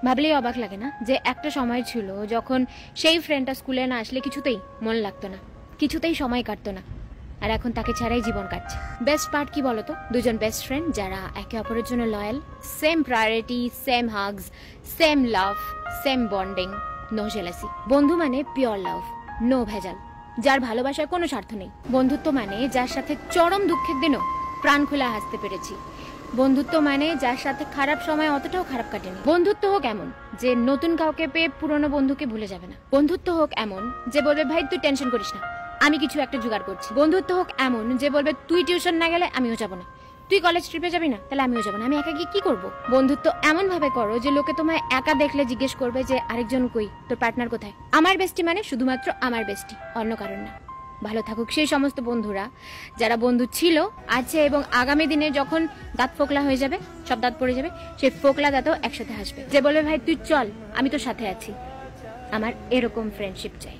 ভাবলেই অবাক লাগে না যে একটা সময় ছিল যখন সেই ফ্রেন্ডটা স্কুলে না আসলে কিছুতেই মন লাগতো না, কিছুতেই সময় কাটতো না, আর এখন তাকে ছাড়াই জীবন কাটছে। বেস্ট পার্ট কি বলতো? দুজন বেস্ট ফ্রেন্ড যারা একে অপরের জন্য loyal, same priority, same hugs, same love, same bonding, no jealousy. বন্ধু মানে পিওর লাভ, নো ভেজাল, যার ভালোবাসায় কোনো স্বার্থ নেই। বন্ধুত্ব মানে যার সাথে চরম দুঃখের দিনও প্রাণ খোলা হাসতে পেরেছি। বন্ধুত্ব মানে যার সাথে খারাপ সময় অতটাও খারাপ কাটেনি। বন্ধুত্ব হোক এমন যে নতুন কাউকে পেয়ে পুরনো বন্ধুকে ভুলে যাবে না। বন্ধুত্ব হোক এমন যে বলবে ভাই তুই টেনশন করিস না, আমি কিছু একটা জোগাড় করছি। বন্ধুত্ব হোক এমন যে বলবে তুই টিউশন না গেলে আমিও যাবো না, তুই কলেজ ট্রিপে যাবি না তাহলে আমিও যাবো না, আমি একা গিয়ে কি করবো। বন্ধুত্ব এমন ভাবে করো যে লোকে তোমায় একা দেখলে জিজ্ঞেস করবে যে আরেকজন কই, তোর পার্টনার কোথায়। আমার বেস্টি মানে শুধুমাত্র আমার বেস্টি, অন্য কারণ না। ভালো থাকুক সেই সমস্ত বন্ধুরা যারা বন্ধু ছিল, আছে এবং আগামী দিনে যখন দাঁত ফোকলা হয়ে যাবে, সব দাঁত পড়ে যাবে, সেই ফোকলা দাঁতও একসাথে হাসবে, যে বলবে ভাই তুই চল আমি তোর সাথে আছি। আমার এরকম ফ্রেন্ডশিপ চাই।